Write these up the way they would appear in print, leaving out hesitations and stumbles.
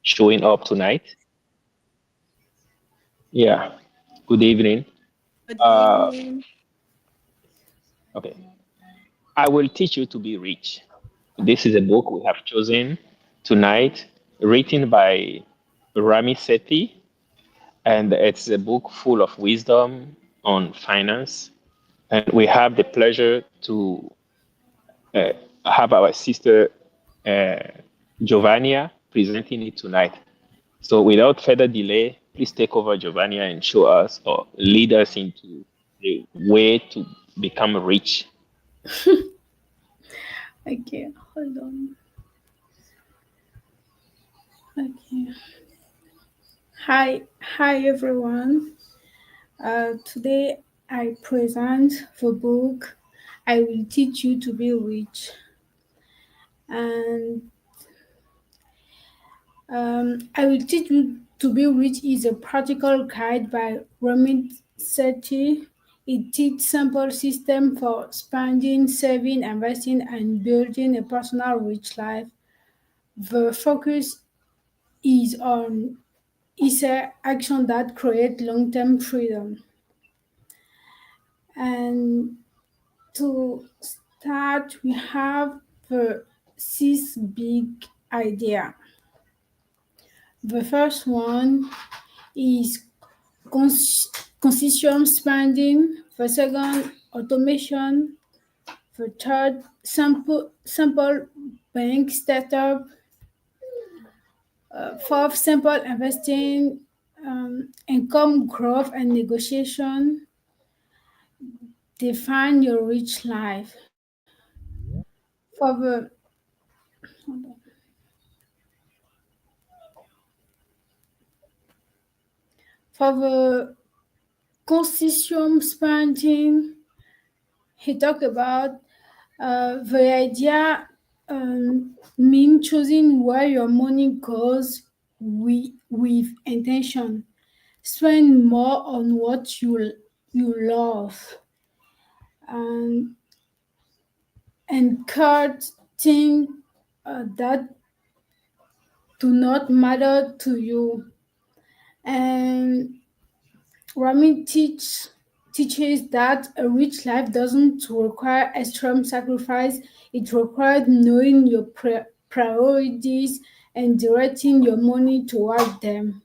showing up tonight. Yeah. Good evening. Good Uh, evening. okay. I will teach you to be rich. This is a book we have chosen tonight, written by Ramit Sethi, and it's a book full of wisdom on finance. And we have the pleasure to uh, have our sister uh, Giovannia presenting it tonight. So, without further delay, please take over, Giovannia, and show us or lead us into the way to become rich. Okay, hold on. Okay. Hi everyone. Today I present the book I Will Teach You to Be Rich. And I Will Teach You to Be Rich is a practical guide by Ramit Sethi. It teaches simple system for spending, saving, investing, and building a personal rich life. The focus is on is a action that create long-term freedom. And to start, we have the six big idea. The first one is consistent spending. The second, automation. The third, simple bank startup. Fourth, simple investing, income growth and negotiation. Define your rich life. For the for the consistent spending, he talked about the idea mean choosing where your money goes with intention. Spend more on what you love, and cut things that do not matter to you. And Rami teaches that a rich life doesn't require extreme sacrifice. It requires knowing your priorities and directing your money toward them.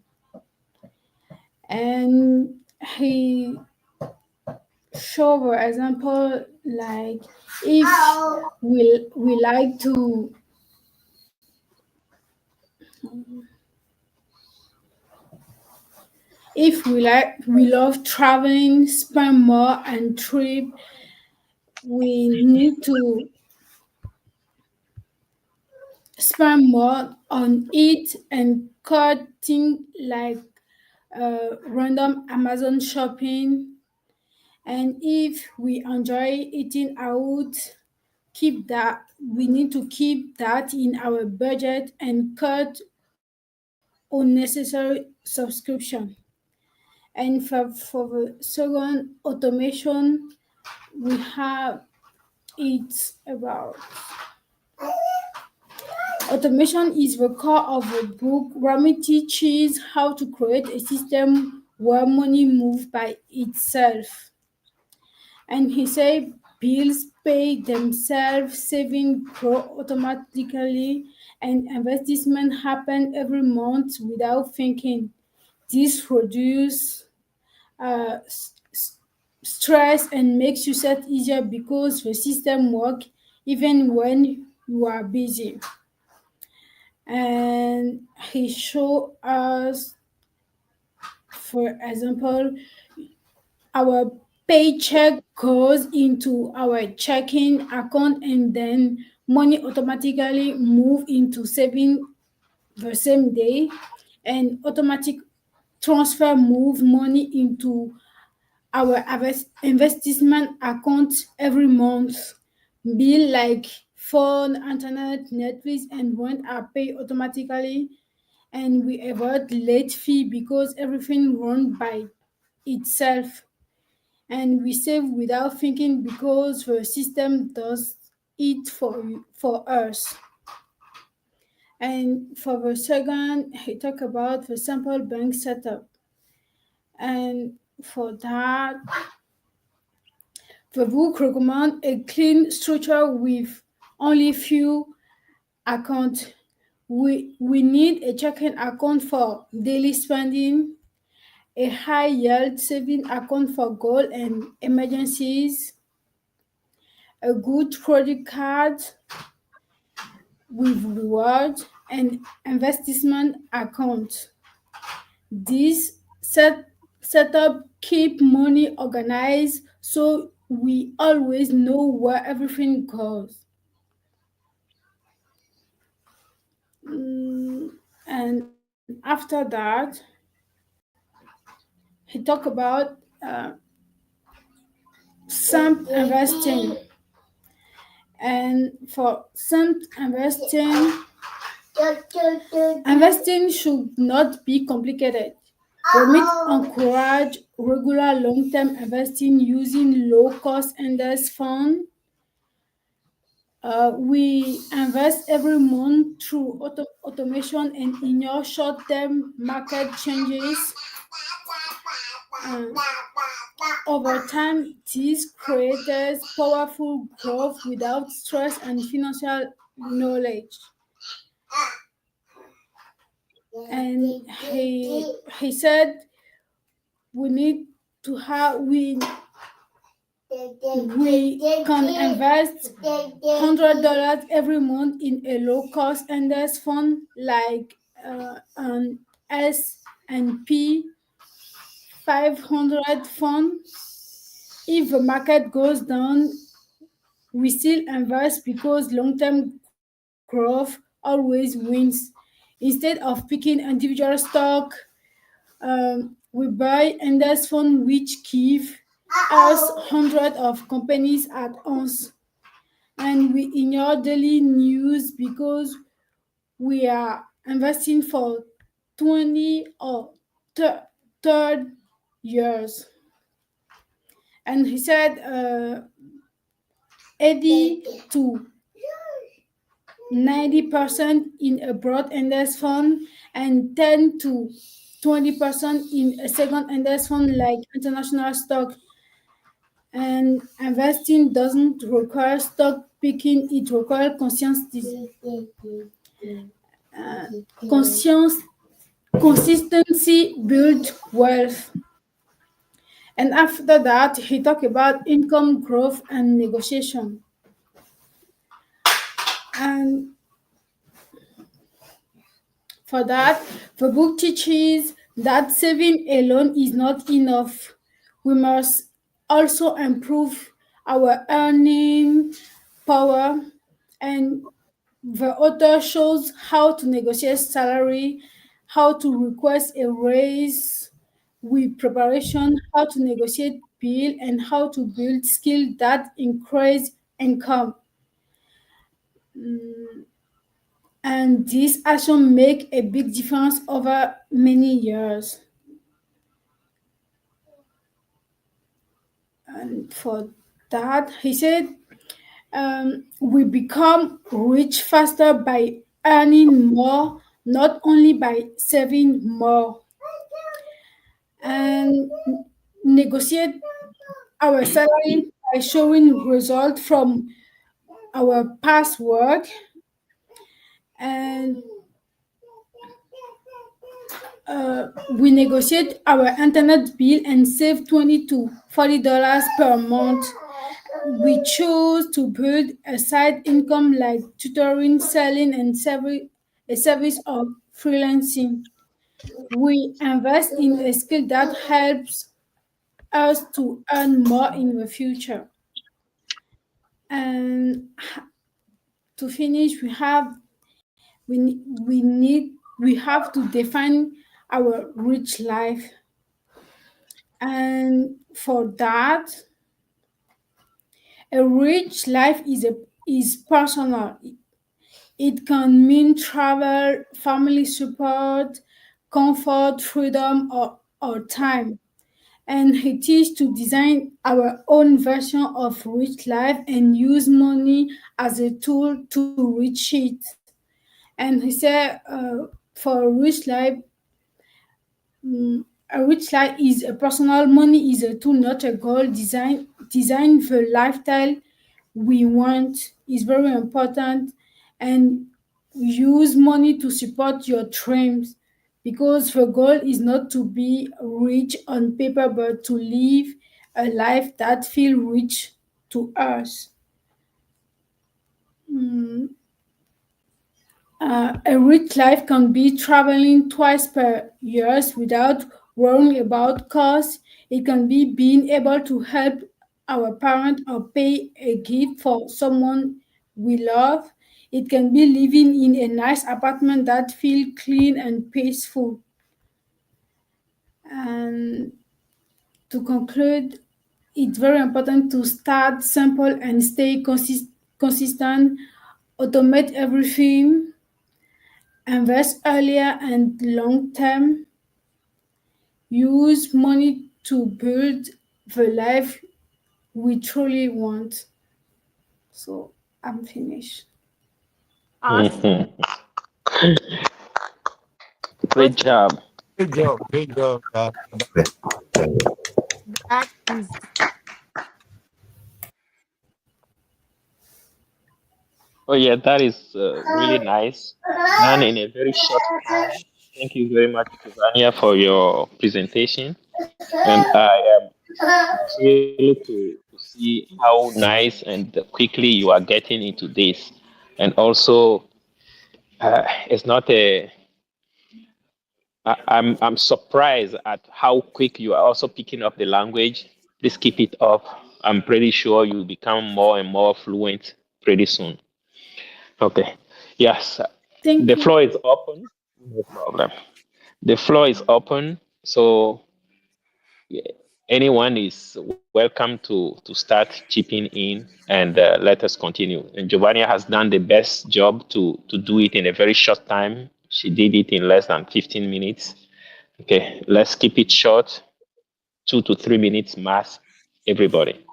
And he showed, for example, like if we like to if we love traveling, spend more and trip, we need to spend more on it and cut things like random Amazon shopping. And if we enjoy eating out, keep that we need to keep that in our budget and cut unnecessary subscription. And for the second automation, we have it's about automation is the core of the book. Rami teaches how to create a system where money moves by itself. And he said bills pay themselves, saving grow automatically, and investment happen every month without thinking. This reduces stress and makes you set easier because the system work even when you are busy. And he showed us, for example, our paycheck goes into our checking account and then money automatically move into saving the same day, and automatic transfer move money into our investment account every month. Bill like phone, internet, Netflix, and rent are paid automatically, and we avoid late fee because everything run by itself, and we save without thinking because the system does it for us. And for the second, he talk about the simple bank setup. And for that, the book recommend a clean structure with only few accounts. We need a checking account for daily spending, a high yield saving account for goal and emergencies, a good credit card with reward, and investment account. This setup keep money organized so we always know where everything goes. And after that, he talk about some investing. And for some investing should not be complicated. Ramit encourage regular long-term investing using low-cost index fund. We invest every month through automation and ignore short-term market changes. Uh, Over time, this creates powerful growth without stress and financial knowledge. And he said we need to have we can invest $100 every month in a low cost index fund like an S&P 500 fund. If the market goes down, we still invest because long-term growth always wins. Instead of picking individual stock, we buy index fund which give us hundreds of companies at once, and we ignore daily news because we are investing for 20 or 30 years. And he said 80 to 90% in a broad index fund and 10 to 20% in a second index fund like international stock. And investing doesn't require stock picking, it requires conscience, consistency build wealth. And after that, he talked about income growth and negotiation. And for that, the book teaches that saving alone is not enough. We must also improve our earning power, and the author shows how to negotiate salary, how to request a raise with preparation, how to negotiate bill, and how to build skill that increase income. And this action make a big difference over many years. And for that, he said, we become rich faster by earning more, not only by saving more. And negotiate our salary by showing result from our past work. And we negotiate our internet bill and save 20 to $40 per month. We choose to build a side income like tutoring, selling, and a service of freelancing. We invest in a skill that helps us to earn more in the future. And to finish, we have to define our rich life. And for that, a rich life is personal. It can mean travel, family support, comfort, freedom, or time. And it is to design our own version of rich life and use money as a tool to reach it. And he said, for a rich life, a rich life is a personal money is a tool, not a goal. Design the lifestyle we want is very important, and use money to support your dreams, because the goal is not to be rich on paper but to live a life that feel rich to us. A rich life can be traveling twice per year without worrying about costs. It can be being able to help our parent or pay a gift for someone we love. It can be living in a nice apartment that feel clean and peaceful. And to conclude, it's very important to start simple and stay consistent, automate everything, invest earlier and long term, use money to build the life we truly want. So I'm finished. Awesome. Great But job. Great job. that is Oh yeah, that is really nice. Done in a very short time. Thank you very much, Tivania, for your presentation. And I am thrilled to see how nice and quickly you are getting into this. And also, it's not a. I'm surprised at how quick you are also picking up the language. Please keep it up. I'm pretty sure you'll become more and more fluent pretty soon. Okay. Yes. The Thank you. floor is open. No problem. The floor is open. So yeah, anyone is welcome to start chipping in and let us continue. And Giovanni has done the best job to do it in a very short time. She did it in less than 15 minutes. Okay, let's keep it short, 2 to 3 minutes max, everybody.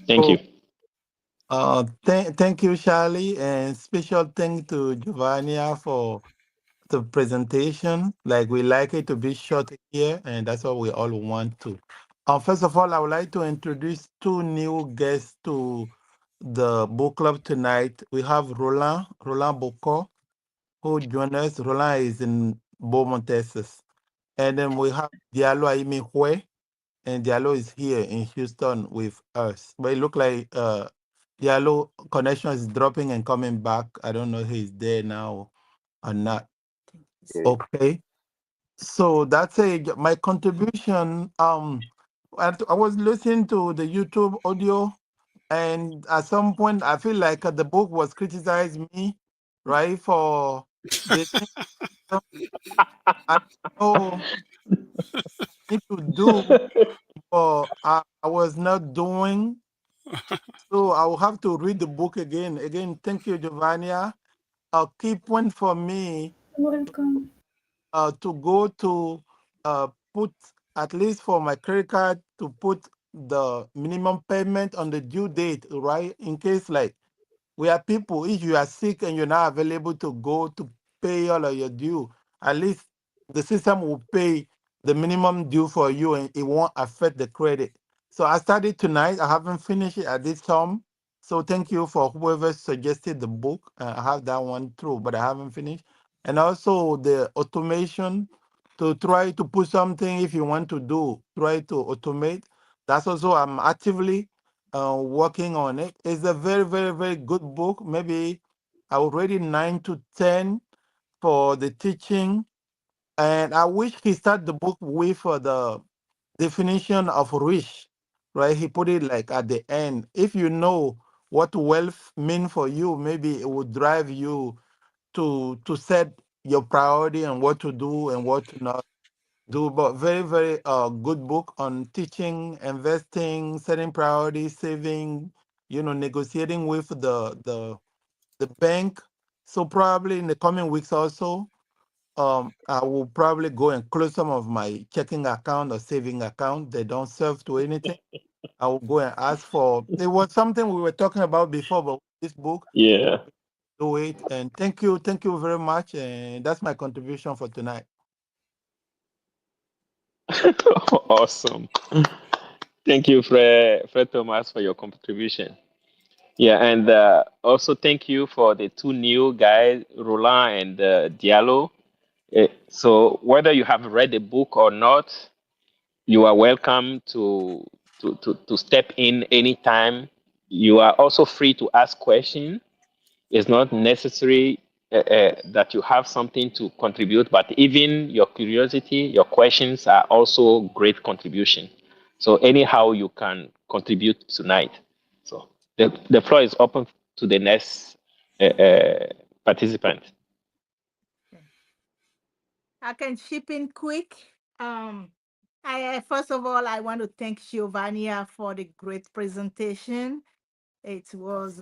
Thank So, you. thank you, Charlie, and special thank to Giovannia for the presentation. Like we like it to be short here, and that's what we all want to. First of all, I would like to introduce two new guests to the book club tonight. We have Roland Boko, who joined us. Roland is in Beaumont, Texas. And then we have Diallo Aimi Hue, and Diallo is here in Houston with us. But it look like Diallo connection is dropping and coming back. I don't know if he's there now or not. Okay. So that's my contribution. I was listening to the YouTube audio, and at some point, I feel like the book was criticized me, right, for the things I know I need to do, but I was not doing. So I will have to read the book again. Again, thank you, Giovannia. A key point for me Welcome. to go to put, at least for my credit card, to put the minimum payment on the due date, right? In case like we are people, if you are sick and you're not available to go to pay all of your due, at least the system will pay the minimum due for you and it won't affect the credit. So I started tonight. I haven't finished it at this time. So thank you for whoever suggested the book. I have that one through, but I haven't finished. And also the automation to try to put something if you want to do, try to automate. That's also I'm actively working on it. It's a very, very, very good book. Maybe I would rate it 9 to 10 for the teaching. And I wish he started the book with the definition of rich, right? He put it like at the end. If you know what wealth mean for you, maybe it would drive you to set your priority and what to do and what to not do. But very, very good book on teaching, investing, setting priorities, saving, negotiating with the bank. So probably in the coming weeks also, I will probably go and close some of my checking account or saving account. They don't serve to anything. I will go and ask for. It was something we were talking about before, but this book Yeah. do it. And thank you very much. And that's my contribution for tonight. Awesome. Thank you, Fred Thomas, for your contribution. Yeah, and also thank you for the two new guys, Roland and Diallo. So whether you have read the book or not, you are welcome to step in anytime. You are also free to ask questions. It's not necessary that you have something to contribute, but even your curiosity, your questions are also great contribution. So anyhow you can contribute tonight. So the floor is open to the next participant. I can chip in quick. Um, I first of all, I want to thank Giovannia for the great presentation. It was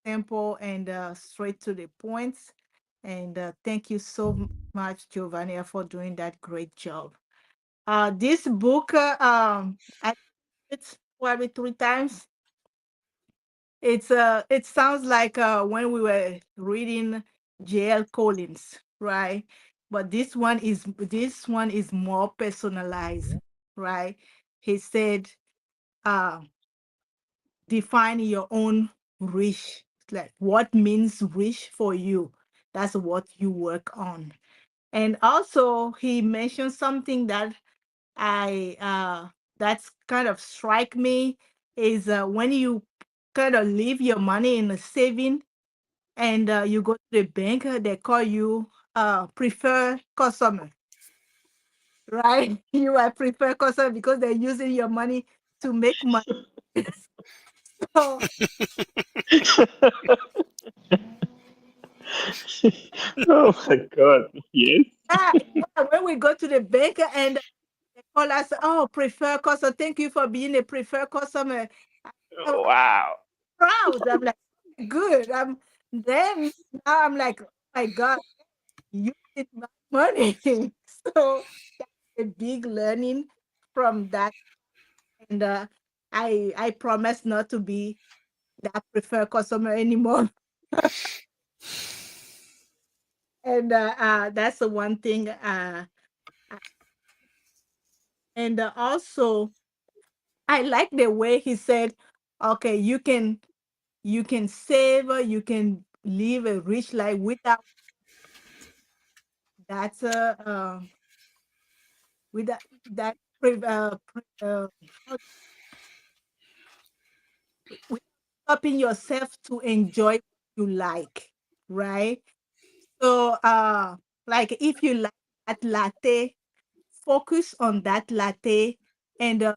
simple and straight to the point. And thank you so much, Giovannia, for doing that great job. This book, I it's probably 3 times. It sounds like when we were reading J.L. Collins, right? But this one is more personalized, right? He said, uh, define your own rich. Like what means rich for you? That's what you work on. And also he mentioned something that I that's kind of strike me is when you kind of leave your money in a saving and you go to the bank, they call you preferred customer, right? You are preferred customer because they're using your money to make money. So Oh my God! Yes. yeah, yeah, when we go to the bank and they call us, oh, preferred customer, thank you for being a preferred customer. I'm Wow. proud. I'm like, good. Then now I'm like, oh my God, you did my money. So that's a big learning from that. And I promise not to be that preferred customer anymore. And that's the one thing. Uh, and also, I like the way he said, okay, you can save, you can live a rich life without that with that how- with stopping yourself to enjoy what you like, right? So like if you like that latte, focus on that latte and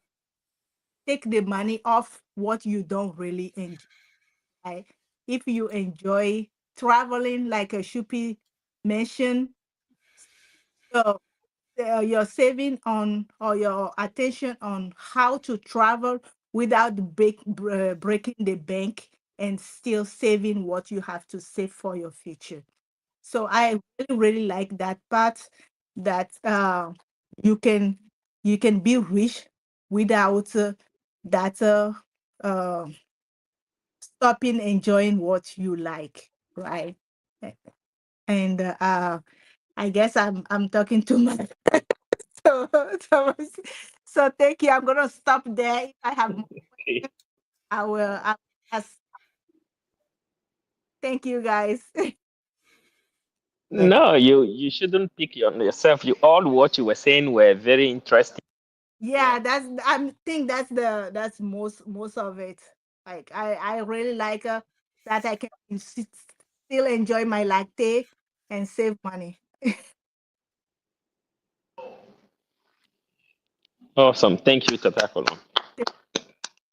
take the money off what you don't really enjoy, right? If you enjoy traveling like a Shupi mentioned, so your saving on or your attention on how to travel without breaking the bank and still saving what you have to save for your future. So I really, really like that part that you can you can be rich without that uh, stopping enjoying what you like, right? And I guess I'm talking too much. So, so, so thank you. I'm gonna stop there. If I have more, Okay. I will. I will ask. Thank you, guys. Thank you. No, you shouldn't pick on yourself. You all what you were saying were very interesting. Yeah, Yeah. that's. I think that's most of it. Like I really like that I can still enjoy my latte and save money. Awesome. Thank you, Tatakolon.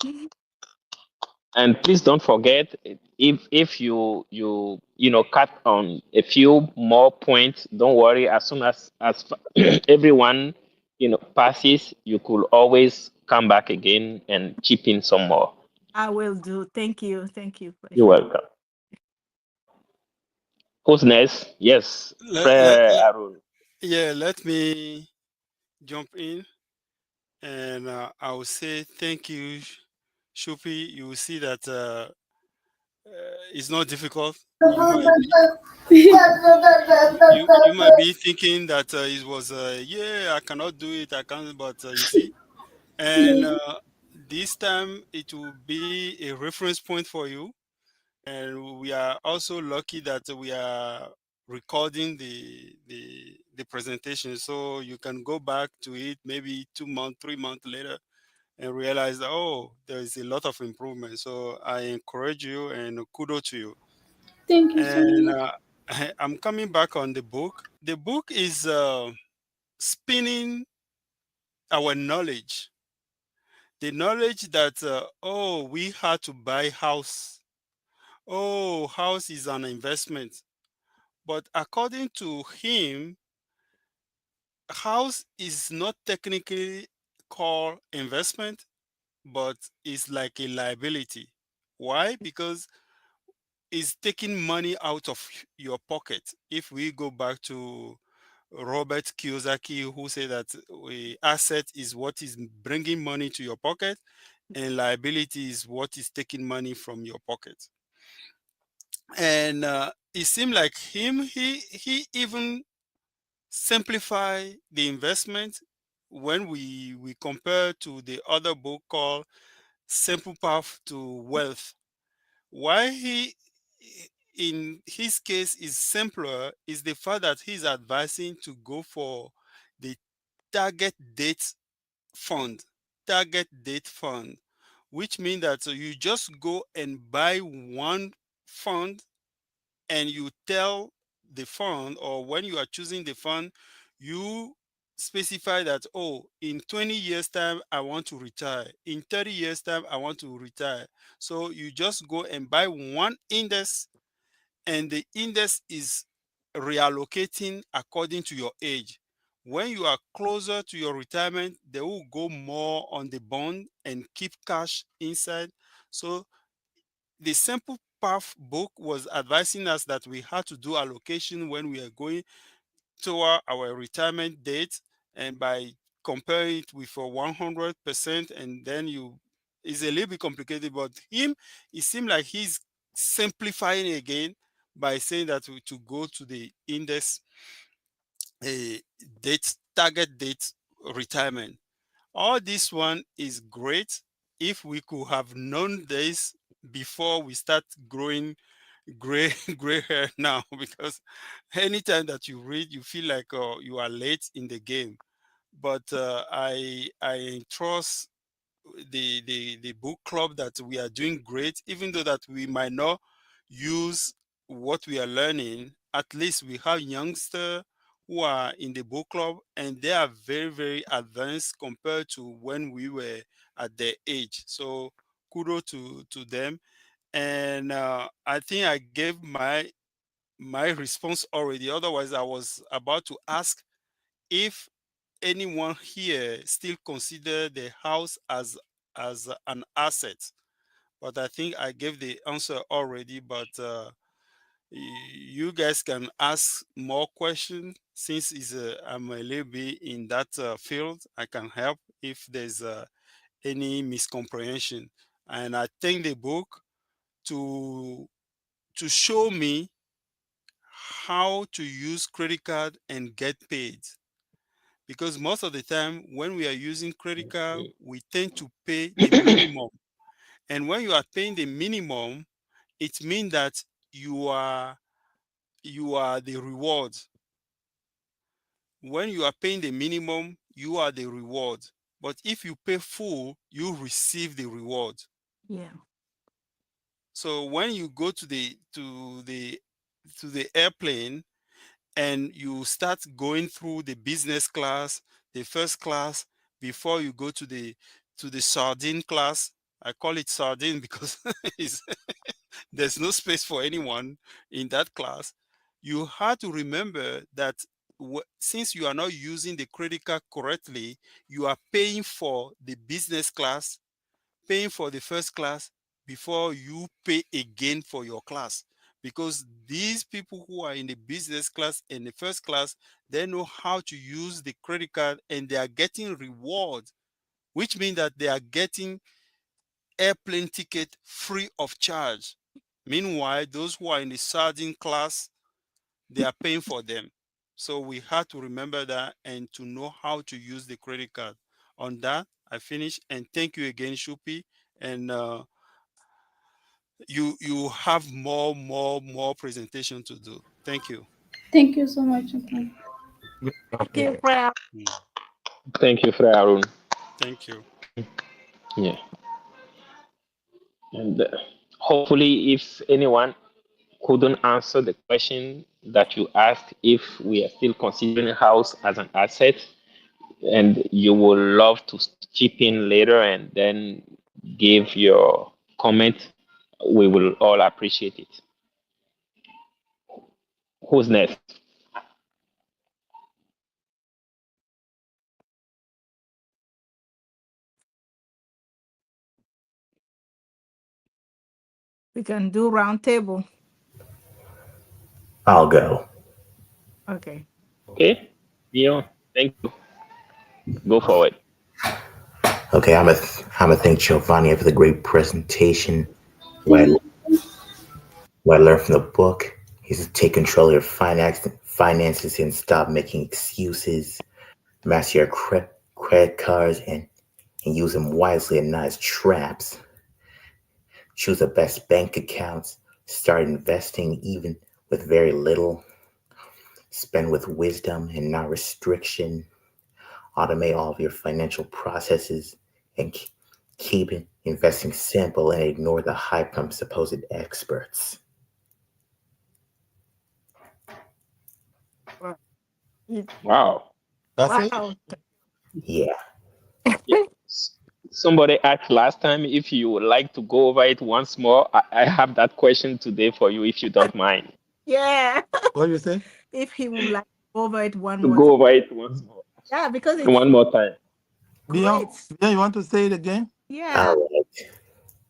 Mhm. And please don't forget, if you cut on a few more points, don't worry. As soon as everyone passes, you could always come back again and chip in some more. I will do. Thank you. Thank you, You're Precious. welcome. Who's next? Yes, Let, let, Frere let, Arun. yeah, let me jump in and I will say thank you, Shupi. You will see that It's not difficult. You might be thinking that it was yeah, I cannot do it, I can't, but you see, and Yes. this time it will be a reference point for you. And we are also lucky that we are recording the presentation, so you can go back to it maybe 2 months, 3 months later, and realize that, oh, there is a lot of improvement. So I encourage you and kudos to you. Thank you so And much. I'm coming back on the book. The book is spinning our knowledge, the knowledge that oh, we had to buy house. Oh, house is an investment. But according to him, house is not technically called investment, but it's like a liability. Why? Because it's taking money out of your pocket. If we go back to Robert Kiyosaki, who said that a asset is what is bringing money to your pocket, and liability is what is taking money from your pocket. And it seemed like him, he even simplify the investment when we compare to the other book called Simple Path to Wealth. Why he in his case is simpler is the fact that he's advising to go for the target date fund. Target date fund, which means that you just go and buy one fund, and you tell the fund, or when you are choosing the fund, you specify that, oh, in 20 years time I want to retire, in 30 years time I want to retire. So you just go and buy one index, and the index is reallocating according to your age. When you are closer to your retirement, they will go more on the bond and keep cash inside. So the Simple Path book was advising us that we had to do allocation when we are going toward our retirement date, and by comparing it with a 100%, and then you, it's a little bit complicated, but him, it seemed like he's simplifying again by saying that to go to the index a date, target date retirement. All this one is great. If we could have known this before we start growing gray gray hair now, because anytime that you read, you feel like you are late in the game. But I trust the book club that we are doing great, even though that we might not use what we are learning. At least we have youngsters who are in the book club, and they are very, very advanced compared to when we were at their age. So kudos to them. And I think I gave my response already. Otherwise, I was about to ask if anyone here still consider the house as an asset, but I think I gave the answer already. But you guys can ask more questions, since I'm a little bit in that field. I can help if there's any miscomprehension. And I think the book to show me how to use credit card and get paid, because most of the time when we are using credit card we tend to pay the minimum, and when you are paying the minimum, it means that you are the reward. When you are paying the minimum, you are the reward, but if you pay full, you receive the reward. Yeah. So when you go to the airplane, and you start going through the business class, the first class, before you go to the sardine class. I call it sardine because there's no space for anyone in that class. You have to remember that since you are not using the credit card correctly, you are paying for the business class, paying for the first class before you pay again for your class, because these people who are in the business class and the first class, they know how to use the credit card, and they are getting reward, which means that they are getting airplane ticket free of charge. Meanwhile, those who are in the sardine class, they are paying for them. So we had to remember that and to know how to use the credit card. On that, I finish and thank you again, Shupi. And you have more presentation to do. Thank you. Thank you so much. Okay. Thank you, Freya. Mm. Thank you, Fred Arun. Thank you. Yeah, and hopefully, if anyone couldn't answer the question that you asked, if we are still considering house as an asset, and you would love to chip in later and then give your comment, we will all appreciate it. Who's next? We can do round table. I'll go. Okay. Okay, Dion, thank you. Go forward. Okay, I'm a thank Giovanni for the great presentation. What I, what I learned from the book is to take control of your finances and stop making excuses. Master your credit cards and use them wisely and not as traps. Choose the best bank accounts. Start investing even with very little. Spend with wisdom and not restriction. Automate all of your financial processes and keep investing simple and ignore the hype from supposed experts. Wow. You- Wow. That's it. wow. Yeah. Yeah. Somebody asked last time if you would like to go over it once more. I have that question today for you, if you don't mind. Yeah. What do you say? If he would like to go over it one To more go time. over it once more. Yeah, because it's One more time. Beyond, great. you want to say it again? Yeah, All it right.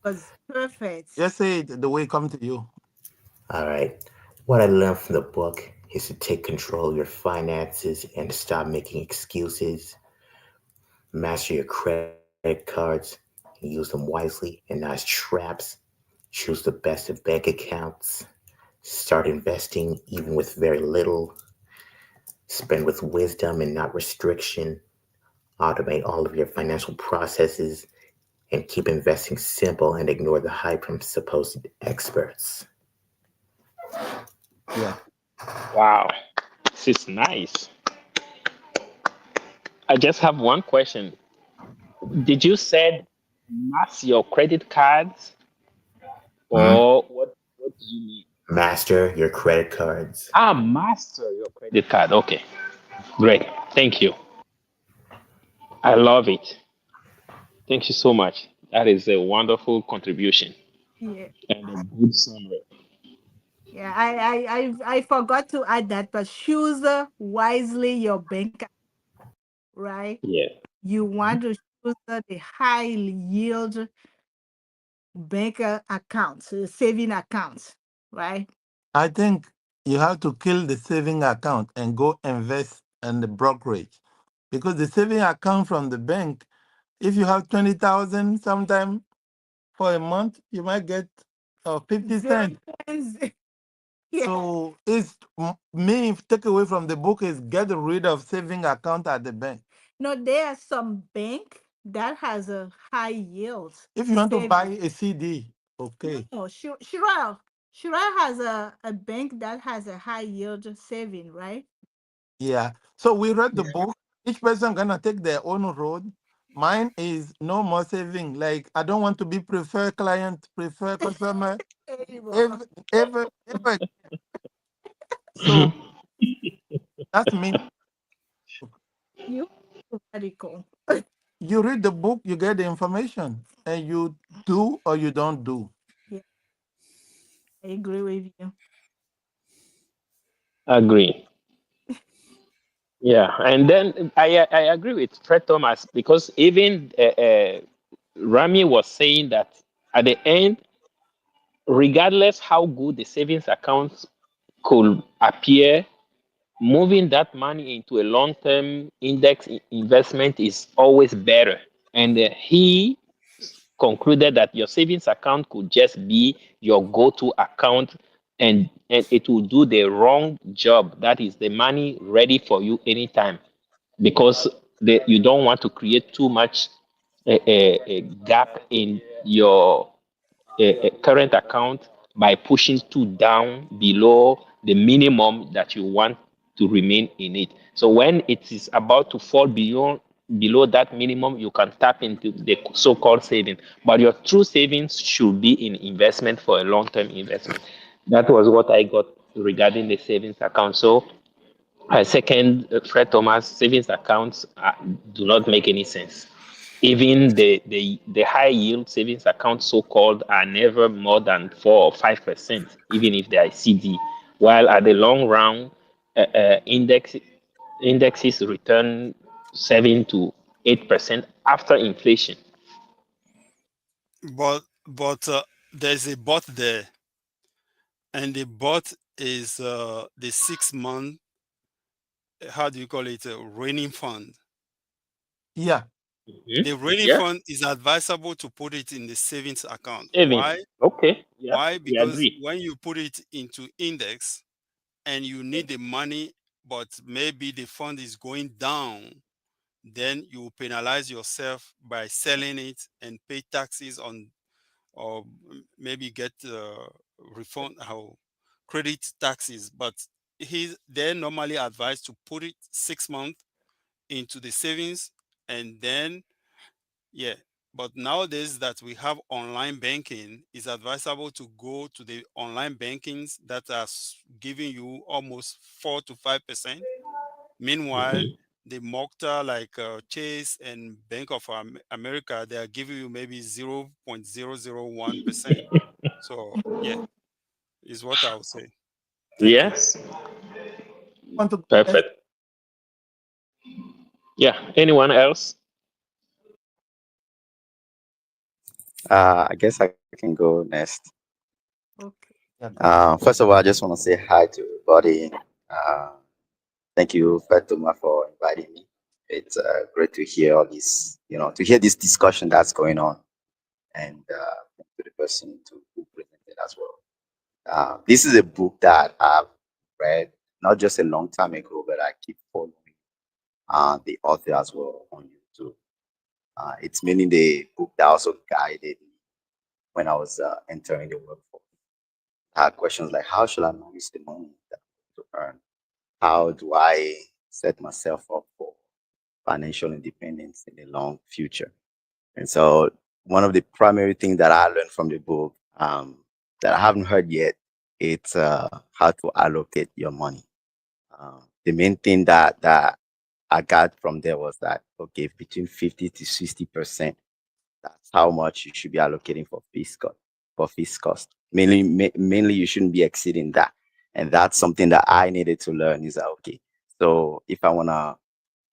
was perfect. Just say it the way it come to you. All right. What I learned from the book is to take control of your finances and stop making excuses. Master your credit cards and use them wisely and not as traps. Choose the best of bank accounts. Start investing even with very little. Spend with wisdom and not restriction. Automate all of your financial processes and keep investing simple and ignore the hype from supposed experts. Yeah. Wow. This is nice. I just have one question. Did you said mass your credit cards Mm. or what do you mean? Master your credit cards. Ah, master your credit card. Okay. Great. Thank you. I love it. Thank you so much. That is a wonderful contribution Yeah. and a good summary. Yeah, I forgot to add that, but choose wisely your bank, right? Yeah. You want to choose the high yield bank accounts, saving accounts, right? I think you have to kill the saving account and go invest in the brokerage. Because the saving account from the bank, if you have 20,000 sometime for a month, you might get 50 Zero cents. cents. Yeah. So it's me take away from the book is get rid of saving account at the bank. No, there are some bank that has a high yield If you want to saving. buy a CD, okay. No, Shira has a bank that has a high yield saving, right? Yeah. So we read the book. Each person gonna take their own road. Mine is no more saving. Like I don't want to be preferred client, preferred customer Anymore. ever, ever. So that's me. You radical. You read the book, you get the information, and you do or you don't do. Yeah, I agree with you. Agree. Yeah. And then I agree with Fred Thomas because even Rami was saying that at the end, regardless how good the savings account could appear, moving that money into a long-term investment is always better. And he concluded that your savings account could just be your go-to account, and it will do the wrong job. That is the money ready for you anytime, because you don't want to create too much a gap in your current account by pushing too down below the minimum that you want to remain in it. So when it is about to fall below that minimum, you can tap into the so-called saving. But your true savings should be in investment for a long-term investment. That was what I got regarding the savings account. So second, Fred Thomas, savings accounts do not make any sense. Even the high yield savings accounts, so called, are never more than 4 or 5%, even if they are CD. While at the long run, indexes return 7 to 8% after inflation. But there's a but there, and the but is the 6 month, how do you call it, a raining fund. Yeah. Mhm. The raining Yeah, fund is advisable to put it in the savings account. savings. Why? Okay, yeah, Why? we Because agree. when you put it into index and you need the money, but maybe the fund is going down, then you penalize yourself by selling it and pay taxes on, or maybe get refund how credit taxes. But they're normally advised to put it 6 months into the savings, and then, yeah. But nowadays that we have online banking, it's advisable to go to the online bankings that are giving you almost 4 to 5%. Meanwhile, Mhm. the Mokta like Chase and Bank of America, they are giving you maybe 0.001%. So yeah, is what I would say. Thank you. Yes, Want to go next? perfect. Yeah, anyone else? I guess I can go next. Okay. Yeah, go. First of all, I just want to say hi to everybody. Uh, Thank you, Fatuma, for inviting me. It's great to hear all this, to hear this discussion that's going on, and to the person who presented as well. This is a book that I've read not just a long time ago, but I keep following the author as well on YouTube. It's mainly the book that also guided me when I was entering the workforce. I had questions like, how should I manage the money that I want to earn? How do I set myself up for financial independence in the long future? And so, one of the primary things that I learned from the book that I haven't heard yet, it's how to allocate your money. The main thing that I got from there was that, okay, between 50 to 60%, that's how much you should be allocating for fees cost. Mainly you shouldn't be exceeding that. And that's something that I needed to learn is that, okay, so if I want to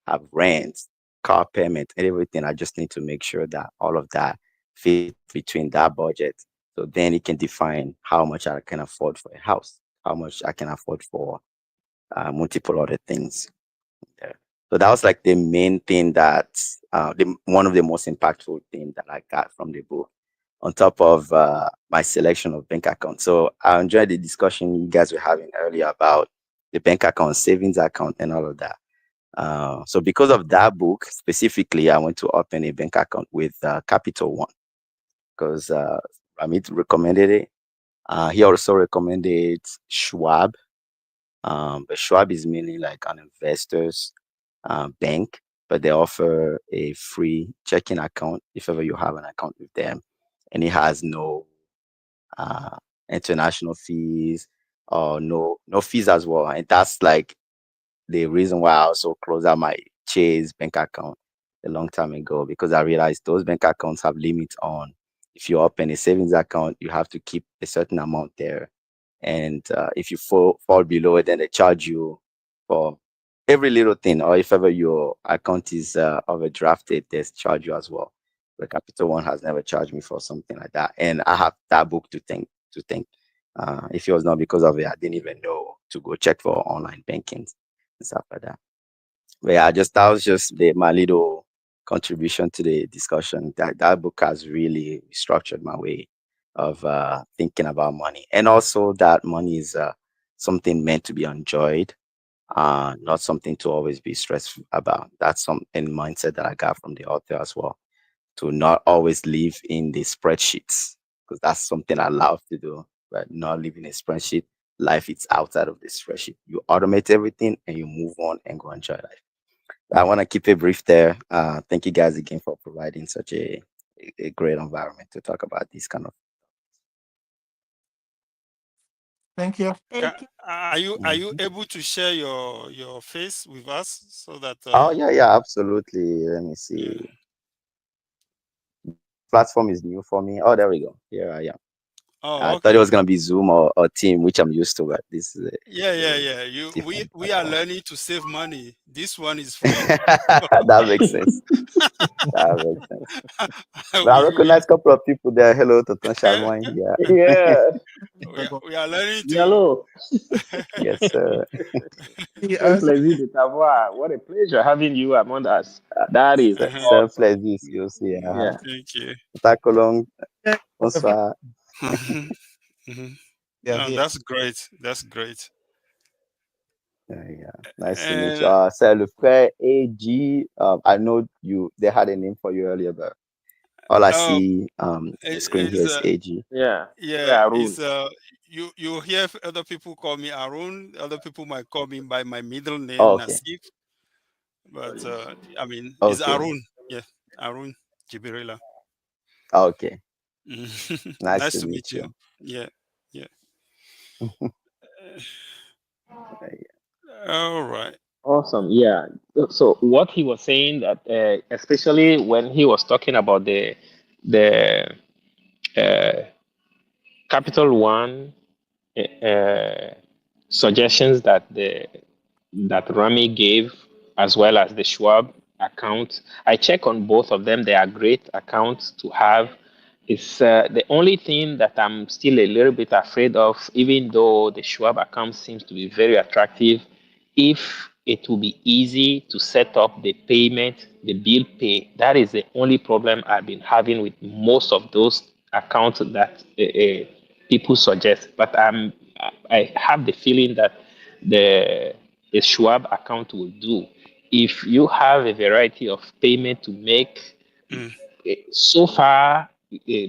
have rent, car payment, and everything, I just need to make sure that all of that fits between that budget. So then it can define how much I can afford for a house, how much I can afford for multiple other things. Yeah. So that was like the main thing that one of the most impactful things that I got from the book, on top of my selection of bank accounts. So I enjoyed the discussion you guys were having earlier about the bank account, savings account, and all of that. So because of that book specifically, I went to open a bank account with Capital One because Ramit recommended it. He also recommended Schwab, but Schwab is mainly like an investors bank, but they offer a free checking account if ever you have an account with them, and it has no uh, international fees or no fees as well. And that's like the reason why I also closed out my Chase bank account a long time ago, because I realized those bank accounts have limits on, if you open a savings account, you have to keep a certain amount there. And if you fall below it, then they charge you for every little thing. Or if ever your account is overdrafted, they charge you as well. The Capital One has never charged me for something like that. And I have that book to think. If it was not because of it, I didn't even know to go check for online banking and stuff like that. But yeah, that was just my little contribution to the discussion. That book has really structured my way of thinking about money, and also that money is something meant to be enjoyed, not something to always be stressed about. That's some and mindset that I got from the author as well. To not always live in the spreadsheets, because that's something I love to do, but not living a spreadsheet. Life is outside of the spreadsheet. You automate everything and you move on and go enjoy life. I want to keep it brief there. Thank you guys again for providing such a great environment to talk about these kind of. Thank you. Thank you. Are you Mhm. able to share your face with us so that Oh yeah, yeah, absolutely. Let me yeah. see. This platform is new for me. Oh, there we go. Here I am. Oh, I thought it okay. was gonna be Zoom or Team, which I'm used to, but this is Yeah, a yeah, yeah. You different we are platform. learning to save money. This one is free. That makes sense. That makes sense. But I we recognize a couple of people there. Hello, Toton Charmaine. Yeah. Yeah. we are learning to Yellow. Yes, sir. Quel Yes. plaisir de t'avoir. What a pleasure having you among us. That is uh-huh. C'est un awesome. plaisir ici aussi. Yeah. Thank you. Takolong, Yeah. bonsoir. Mhm. Yeah. No, Here. that's great. That's great. Yeah. Nice to meet you. And C'est le frère AG. I know they had a name for you earlier, but all I oh, see on the screen here is is AG. Yeah. yeah, Frère is Arun. you hear other people call me Arun. Other people might call me by my middle Oh, name okay. Nasif, but I mean, it's Okay. Arun. Yeah, Arun Jibirila. Okay. Nice Nice to to meet meet you. you. Yeah, yeah. Yeah. All right. Awesome. Yeah. So what he was saying that especially when he was talking about the uh, Capital One uh, suggestions that Rami gave, as well as the Schwab account. I check on both of them. They are great accounts to have. It's the only thing that I'm still a little bit afraid of, even though the Schwab account seems to be very attractive. If it will be easy to set up the payment, the bill pay, that is the only problem I've been having with most of those accounts that people suggest. But I have the feeling that the the Schwab account will do. If you have a variety of payment to make, Mm. so far,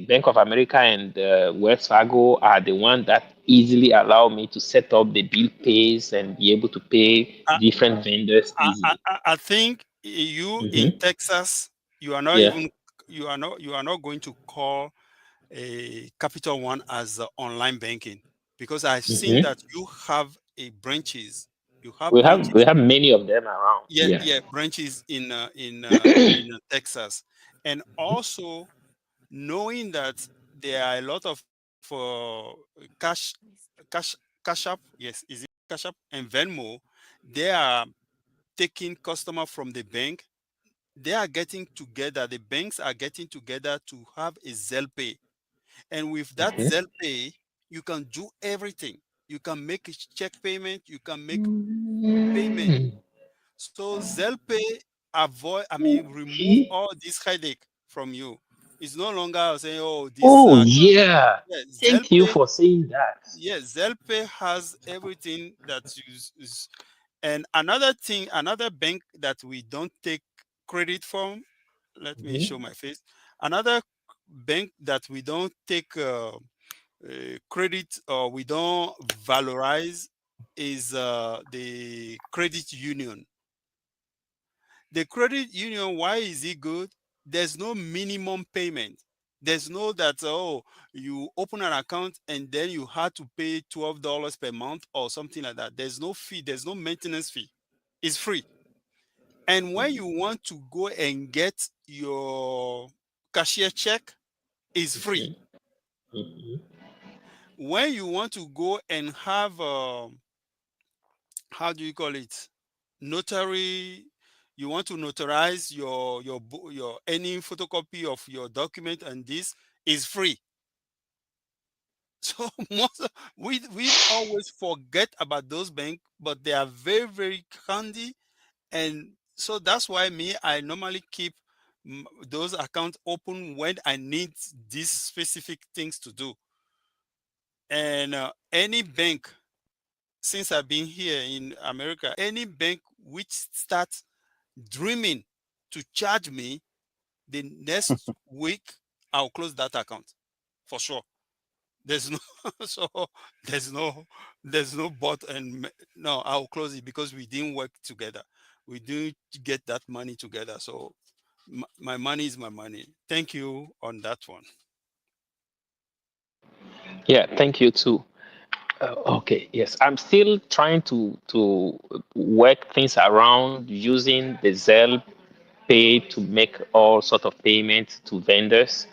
Bank of America and Wells Fargo are the ones that easily allow me to set up the bill pays and be able to pay I, different vendors I easily. I think you in Hmm. Texas, you are not Yeah. even you are not going to call a Capital One as online banking because I've seen Hmm. that you have a branches. You have We branches. have many of them around. Yeah, Yeah. yeah, branches in Texas, and also knowing that there are a lot of cash cash app. Yes, is it cash app and Venmo? They are taking customer from the bank. They are getting together. The banks are getting together to have a Zelle Pay. And with that Hmm. Zelle Pay, you can do everything. You can make a check payment, you can make payment. So Zelle Pay remove Okay. all this headache from you. It's no longer saying, oh, this Oh account. yeah. Yeah, Zelle Thank you Pay, for saying that. yeah, Zelle Pay has everything that is. And another thing, another bank that we don't take credit from, let me show Hmm. my face. Another bank that we don't take credit or we don't valorize is the credit union. The credit union, why is it good? There's no minimum payment. There's no that, oh, you open an account and then you had to pay $12 per month or something like that. There's no fee, there's no maintenance fee. It's free. And when you want to go and get your cashier check, it's free. Hmm. When you want to go and have how do you call it, notary, you want to notarize your any photocopy of your document, and this is free. So we always forget about those banks, but they are very very handy. And so that's why me, I normally keep those accounts open when I need these specific things to do. And any bank, since I've been here in America, any bank which starts dreaming to charge me, the next week I'll close that account for sure. There's no so there's no there's no but and no, I'll close it because we didn't work together. We didn't get that money together. So my money is my money. Thank you on that one. Yeah, thank you too. Okay, yes, I'm still trying to work things around using the Zelle Pay to make all sort of payments to vendors.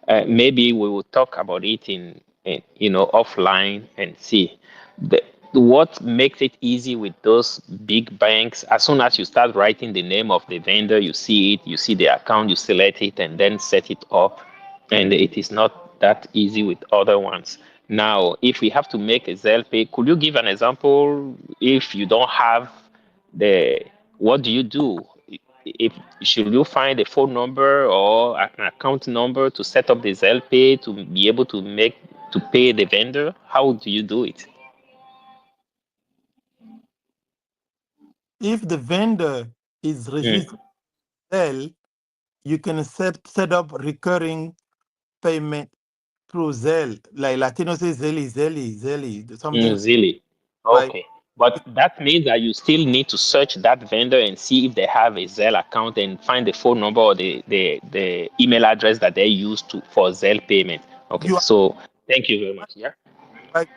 Maybe we will talk about it in offline and see the, what makes it easy with those big banks. As soon as you start writing the name of the vendor, you see it, you see the account, you select it, and then set it up. And it is not that easy with other ones. Now, if we have to make a Zelle Pay, could you give an example? If you don't have the, what do you do? If should you find a phone number or an account number to set up the Zelle Pay to be able to pay the vendor? How do you do it? If the vendor is Mm, registered Zelle, you can set up recurring payment through Zelle. Like Latino says Zelle, something Zilly. like Okay. But that means that you still need to search that vendor and see if they have a Zelle account and find the phone number or the email address that they use to for Zelle payment. Okay. you are So thank you very much. Yeah. like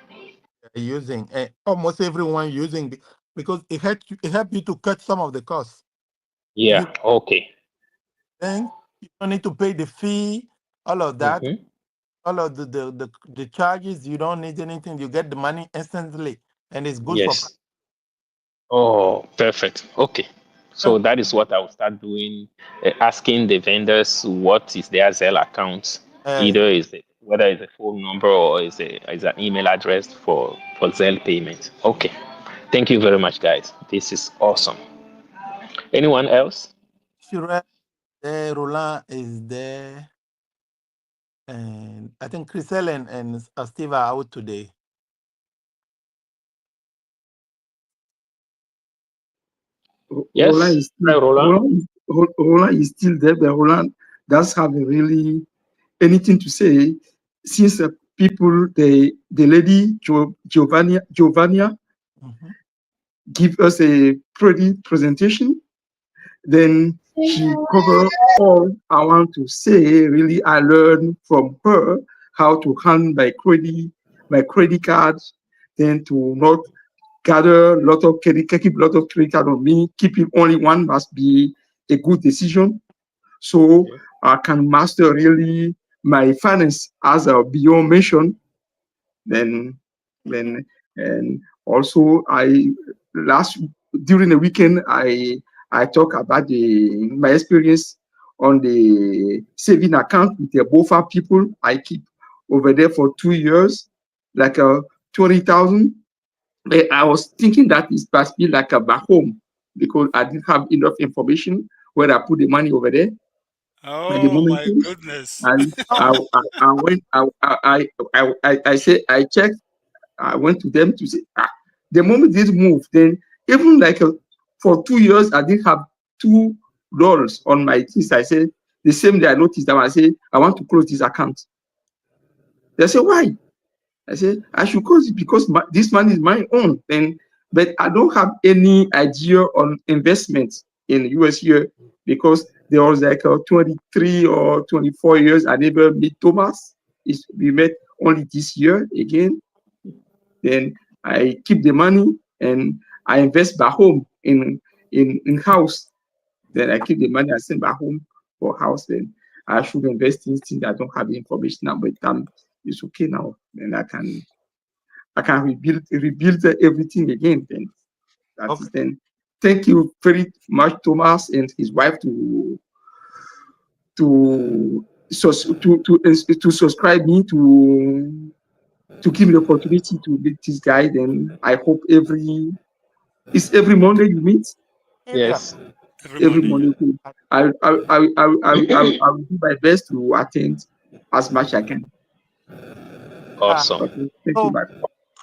using almost everyone using because it help you to cut some of the costs. If Yeah. you Okay. think you don't need to pay the fee, all of that, Mm-hmm. all of the charges, you don't need anything. You get the money instantly, and it's good for. Yes. Oh, perfect. Okay. So Practice. that is what I will start doing, asking the vendors what is their Zelle account, Uh, either whether it's a phone number or is an email address for Zelle payment. Okay. Thank you very much, guys. This is awesome. Anyone else? Sure, Roland is there, and I think Chriselle and Steve are out today. Roland Yes. is still Hi, Roland. Roland is still there, but Roland does have really anything to say since people the lady Giovanna Mhm. give us a pretty presentation. Then she covered all I want to say. Really, I learned from her how to handle my credit cards, then to not gather a lot of credit, keep a lot of credit card on me. Keeping only one must be a good decision. So Okay. I can master really my finance as beyond mentioned. Then, then, and also last during the weekend I talk about my experience on the saving account with the BOFA people. I keep over there for 2 years, like 20,000. I was thinking that it must be like a back home because I didn't have enough information where I put the money over there at the Oh moment. my goodness. And Oh, I went, I said, I checked, I went to them to say, the moment this move, then even like for 2 years, I didn't have $2 on my things. I said, the same day I noticed that I said, I want to close this account. They said, why? I said, I should close it because this money is my own. Then, but I don't have any idea on investment in US here because there was like 23 or 24 years I never meet Thomas. We met only this year again. Then I keep the money and I invest back home in house. Then I keep the money I send back home for house. Then I should invest in things that I don't have the information now, but it's okay now. Then I can rebuild everything again. Then that okay. is then. Thank you very much, Thomas and his wife to to subscribe me to give me the opportunity to meet this guy. Then I hope every Monday you meet. Every Yes. Every every Monday, morning. yeah. So I will do my best to attend as much I can. Yeah. Awesome. Okay, thank you, So my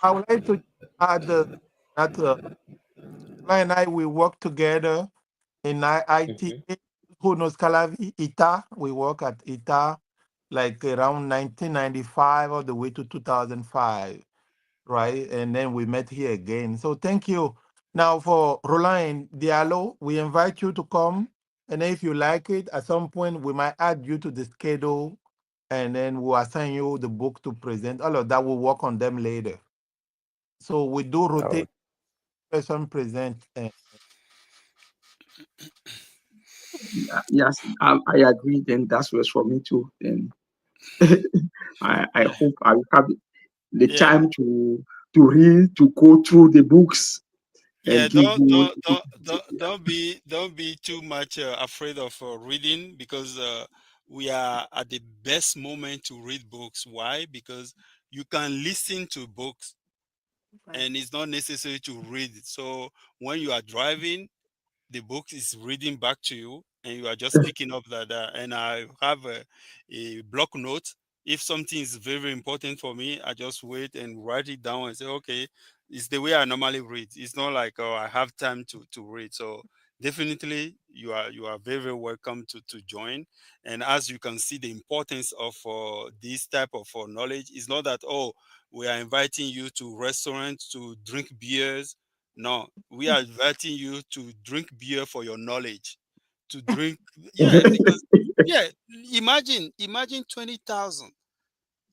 I would like to add that Roland and I we work together in IT. Mhm. Who knows Calavi? ITA. We work at ITA like around 1995 all the way to 2005, right? And then we met here again. So thank you. Now for Roland Diallo, we invite you to come. And if you like it, at some point we might add you to the schedule and then we'll assign you the book to present. All of that, we'll work on them later. So we do Oh, rotate person present. yes, I agree. Then that's what's for me too. Then I hope I will have the Yeah, time to read, to go through the books yeah. and give you. Don't be too much afraid of reading, because we are at the best moment to read books. Why? Because you can listen to books, Right. and it's not necessary to read it. So when you are driving, the book is reading back to you, and you are just picking up that. And I have a block note. If something is very important for me, I just wait and write it down and say, okay, it's the way I normally read. It's not like, oh, I have time to read. So definitely you are very, very welcome to join. And as you can see, the importance of this type of knowledge is not that, oh, we are inviting you to restaurants to drink beers. No, we are inviting you to drink beer for your knowledge. To drink, yeah, because yeah, imagine 20,000.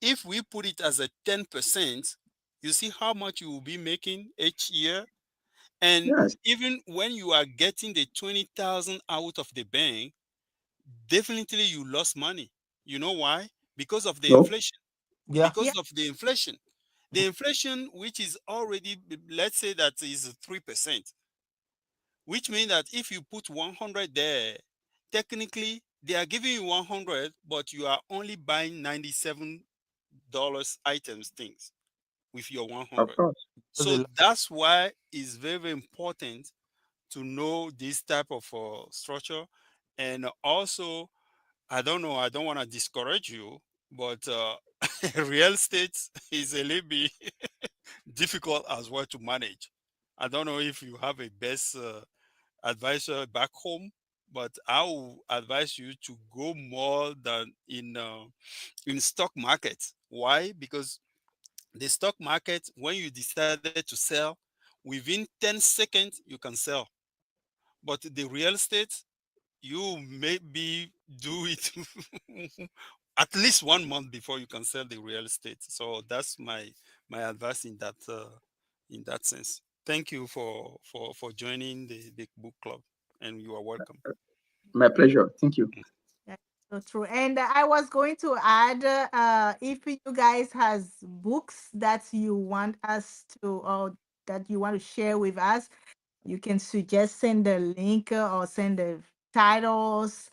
If we put it as a 10%, you see how much you will be making each year. And Yes, even when you are getting the 20,000 out of the bank, definitely you lost money. You know why? Because of the no, inflation. Yeah. Yeah. Because of the inflation. The inflation, which is already, let's say that is 3%, which means that if you put 100 there, technically they are giving you 100, but you are only buying $97 items, things with your of 100. course. So that's why it's very, very important to know this type of structure. And also, I don't know, I don't want to discourage you, but real estate is a little bit difficult as well to manage. I don't know if you have a best advisor back home, but I will advise you to go more than in stock market. Why? Because the stock market, when you decided to sell, within 10 seconds you can sell. But the real estate, you maybe do it at least 1 month before you can sell the real estate. So that's my advice in that sense. Thank you for joining the book club, and you are welcome. My pleasure. Thank you. That's so true. And I was going to add, if you guys has books that you want us to, or that you want to share with us, you can suggest send the link or send the titles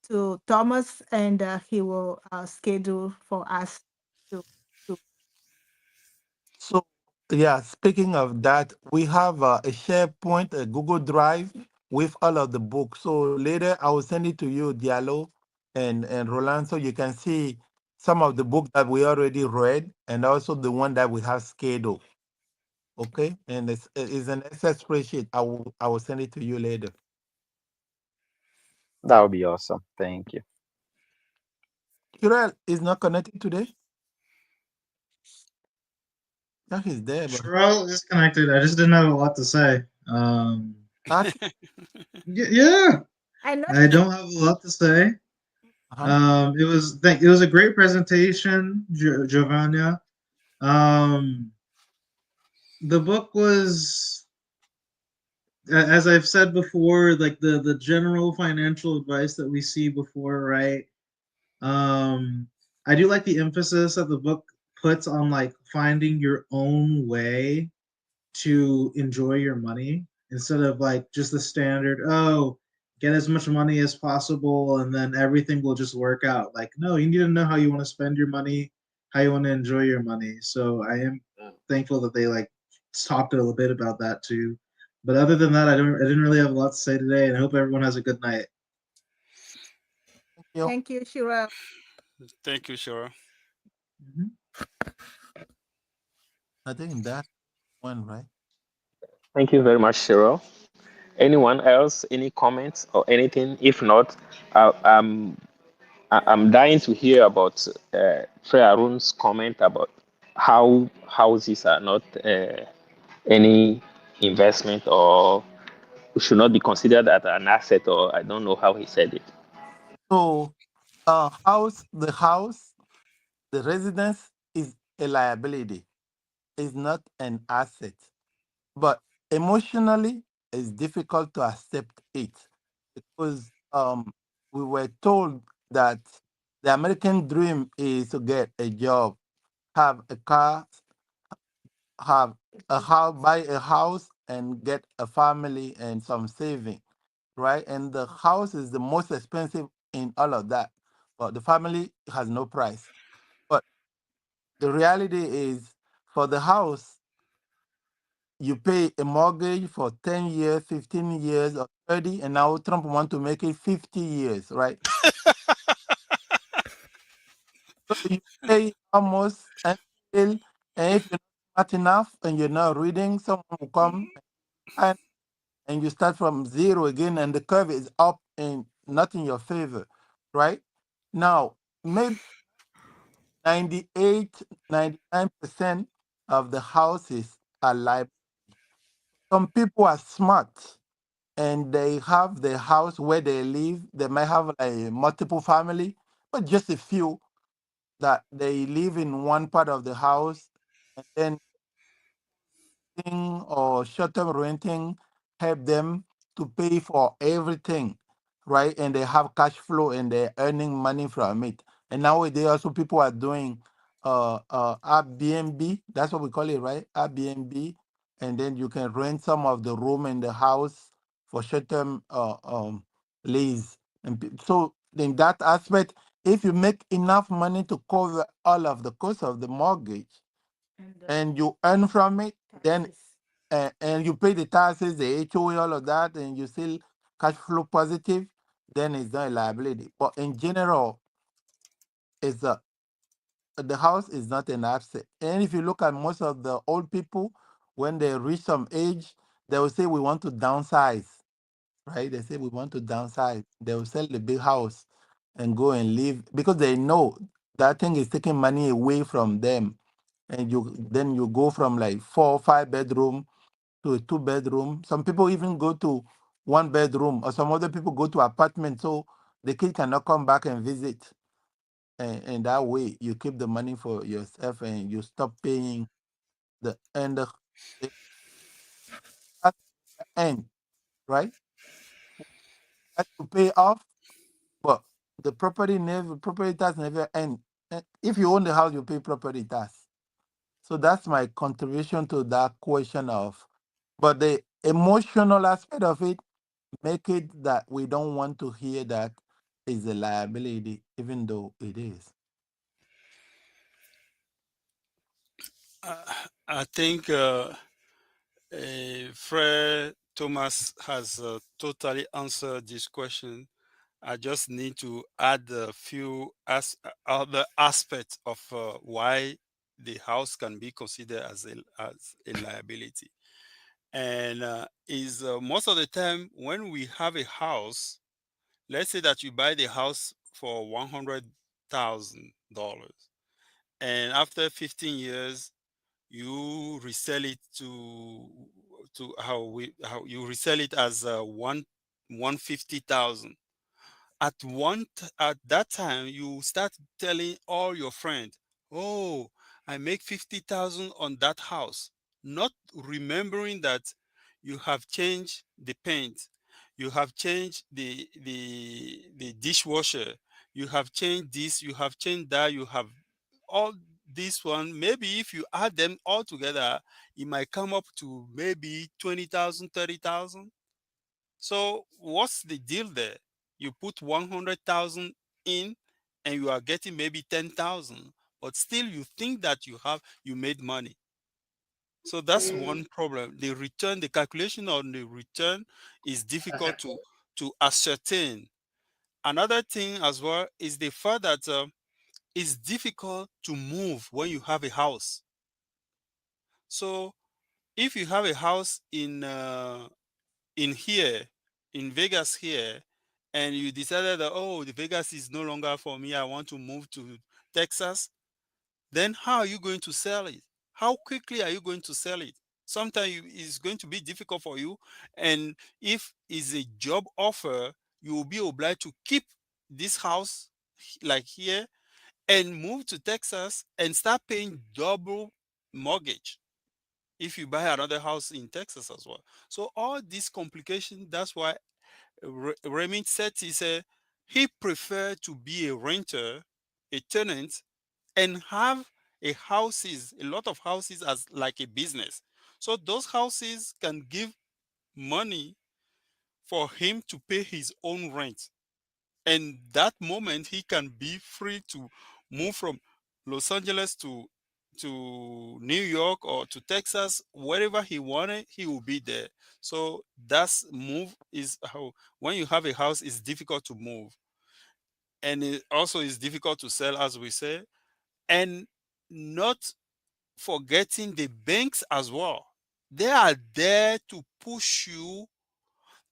to Thomas, and he will schedule for us to. to So, yeah, speaking of that, we have a SharePoint, a Google Drive with all of the books. So later I will send it to you, Diallo and Roland, so you can see some of the books that we already read and also the one that we have scheduled. Okay, and it's an Excel spreadsheet. I will send it to you later. that would be awesome. Thank you. Kirel is not connected today. Yeah, he's there, but Sherelle is connected. I just didn't have a lot to say. not. Yeah, I know. I don't have a lot to say. Uh-huh. It was a great presentation, Giovanna. Um, the book was, as I've said before, like the general financial advice that we see before, right? Um, I do like the emphasis that the book puts on like finding your own way to enjoy your money instead of like just the standard, oh, get as much money as possible and then everything will just work out. Like, no, you need to know how you want to spend your money, how you want to enjoy your money. So I am thankful that they like talked a little bit about that too. But other than that, I didn't really have a lot to say today, and I hope everyone has a good night. Thank you. Thank you, Shira. Thank you, sure. Mhm. I think that one, right? Thank you very much, Cheryl. Anyone else? Any comments or anything? If not, I, I'm I'm dying to hear about Frey Arun's comment about how houses are not any investment or should not be considered as an asset, or I don't know how he said it. So, the residence is a liability. It's not an asset. But emotionally, it's difficult to accept it because we were told that the American dream is to get a job, have a car, have a house, buy a house, and get a family and some saving, right? And the house is the most expensive in all of that, but the family has no price. But the reality is, for the house, you pay a mortgage for 10 years, 15 years, or 30, and now Trump want to make it 50 years, right? So you pay almost until, and if you're not smart enough and you're not reading, someone will come and you start from zero again, and the curve is up and not in your favor, right? Now, maybe 98, 99% of the houses are like some people are smart and they have the house where they live. They might have like multiple family, but just a few that they live in one part of the house, and then or short-term renting help them to pay for everything, right? And they have cash flow and they're earning money from it. And nowadays also people are doing Airbnb. That's what we call it, right? Airbnb, and then you can rent some of the room in the house for short-term lease. And so in that aspect, if you make enough money to cover all of the cost of the mortgage and you earn from it, then and you pay the taxes, the HOA, all of that, and you still cash flow positive, then it's not a liability. But in general, it's the house is not an asset. And if you look at most of the old people, when they reach some age, they will say we want to downsize, right? They say we want to downsize. They will sell the big house and go and live because they know that thing is taking money away from them. And you go from like 4 or 5 bedroom to a 2 bedroom. Some people even go to 1 bedroom, or some other people go to apartment so the kid cannot come back and visit. And that way, you keep the money for yourself and you stop paying the at the end, right? That you pay off, but the property tax never end. If you own the house, you pay property tax. So that's my contribution to that question of, but the emotional aspect of it make it that we don't want to hear that is a liability, even though it is. Uh, I think Fred Thomas has totally answered this question. I just need to add a few other aspects of why the house can be considered as a liability. And is most of the time when we have a house, let's say that you buy the house for $100,000, and after 15 years you resell it to how you resell it as 150,000. At that time you start telling all your friends, oh, I make 50,000 on that house, not remembering that you have changed the paint, you have changed the dishwasher, you have changed this, you have changed that, you have all this one. Maybe if you add them all together, it might come up to maybe 20,000, 30,000. So what's the deal there? You put 100,000 in and you are getting maybe 10,000, but still you think that you made money. So that's one problem. The return, the calculation on the return is difficult to ascertain. Another thing as well is the fact that it's difficult to move when you have a house. So if you have a house in here, in Vegas here, and you decided that, oh, the Vegas is no longer for me, I want to move to Texas, then how are you going to sell it? How quickly are you going to sell it? Sometimes it's going to be difficult for you. And if it's a job offer, you will be obliged to keep this house like here and move to Texas and start paying double mortgage if you buy another house in Texas as well. So all these complications, that's why Ramit said he preferred to be a renter, a tenant, and have a lot of houses as like a business. So those houses can give money for him to pay his own rent. And that moment he can be free to move from Los Angeles to New York or to Texas, wherever he wanted, he will be there. So that's move is how when you have a house, it's difficult to move. And it also is difficult to sell, as we say, and not forgetting the banks as well. They are there to push you,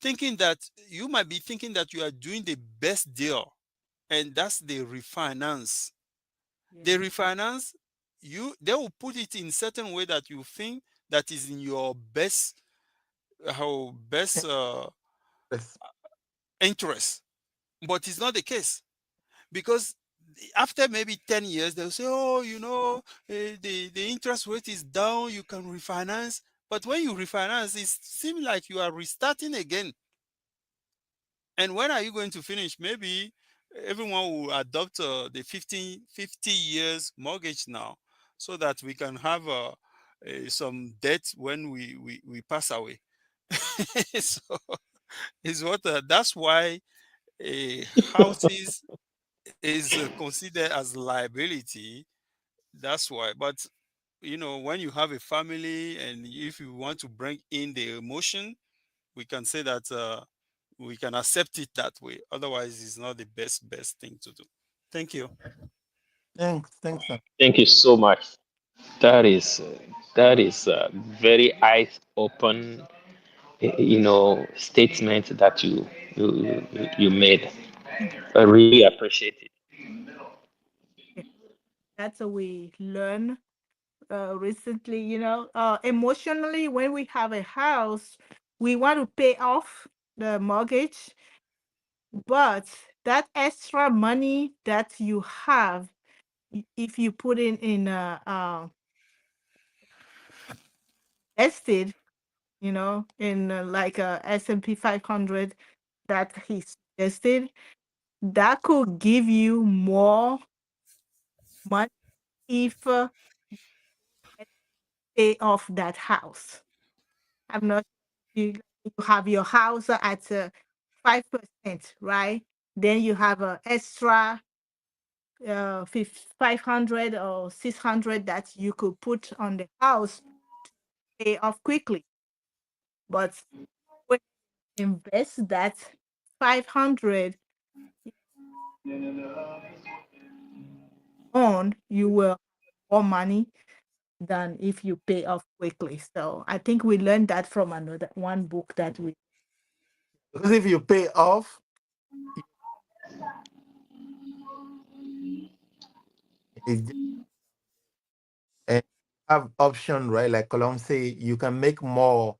thinking that you might be thinking that you are doing the best deal, and that's the refinance. Yeah. They refinance you, they will put it in certain way that you think that is in your best how best Yes. interest, but it's not the case because after maybe 10 years they'll say, oh, the interest rate is down, you can refinance. But when you refinance, it seems like you are restarting again. And when are you going to finish? Maybe everyone will adopt the 50 years mortgage now, so that we can have some debt when we pass away. So is what that's why a houses is considered as liability. That's why. But when you have a family and if you want to bring in the emotion, we can say that we can accept it that way. Otherwise, it's not the best thing to do. Thank you. Thanks. Thank you so much. That is very eyes open, statement that you made. I really appreciate it. Yeah. That's a we learn recently, emotionally, when we have a house, we want to pay off the mortgage, but that extra money that you have, if you put in a estate, in like a S&P 500 that he suggested, that could give you more money if pay off that house. I'm not you have your house at 5%, right? Then you have a extra 500 or 600 that you could put on the house to pay off quickly. But when you invest that 500 on, you will have more money than if you pay off quickly. So I think we learned that from another one book that we. Because if you pay off, it's just, and have option, right? Like Colum say, you can make more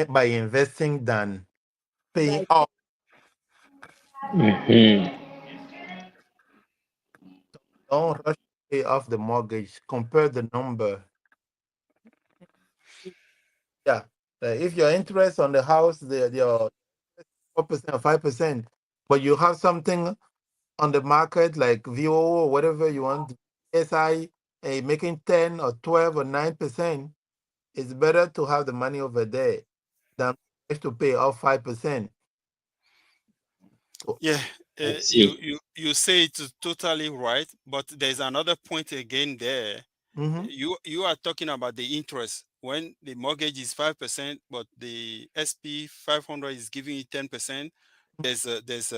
by investing than paying Right. off. Mhm. Don't rush to pay off the mortgage. Compare the number. Yeah. If your interest on the house, your 4% or 5%, but you have something on the market like VO or whatever you want, SI, making 10 or 12 or 9%, it's better to have the money over there than to pay off 5%. So, Yeah, I you see. you you say it's totally right, but there's another point again there. Mm-hmm. You are talking about the interest when the mortgage is 5%, but the SP 500 is giving you 10%. There's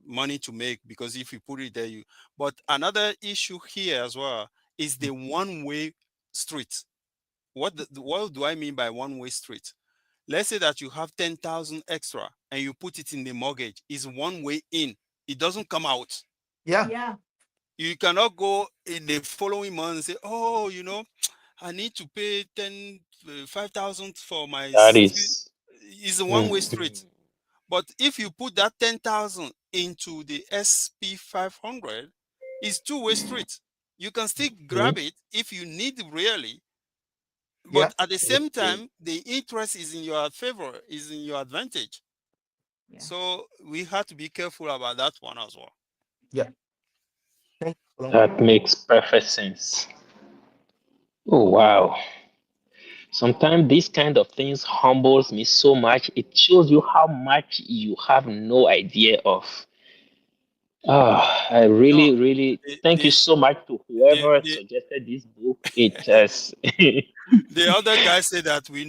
money to make, because if you put it there, you. But another issue here as well is the one-way street. What do I mean by one-way street? Let's say that you have 10,000 extra and you put it in the mortgage. It's one way in. It doesn't come out. Yeah. Yeah. You cannot go in the following month and say, oh, I need to pay 5,000 for my That student. is. It's a one-way Mm, street. But if you put that 10,000 into the SP 500, it's two-way street. You can still mm, grab it if you need really, Yeah. but at the same okay. time, the interest is in your favor, is in your advantage. Yeah. So we have to be careful about that one as well. Yeah. Thank you. That makes perfect sense. Oh wow. Sometimes these kind of things humbles me so much. It shows you how much you have no idea of. I No, really, really the thank you the so much to the whoever the, suggested this book. It has the other guy said that we know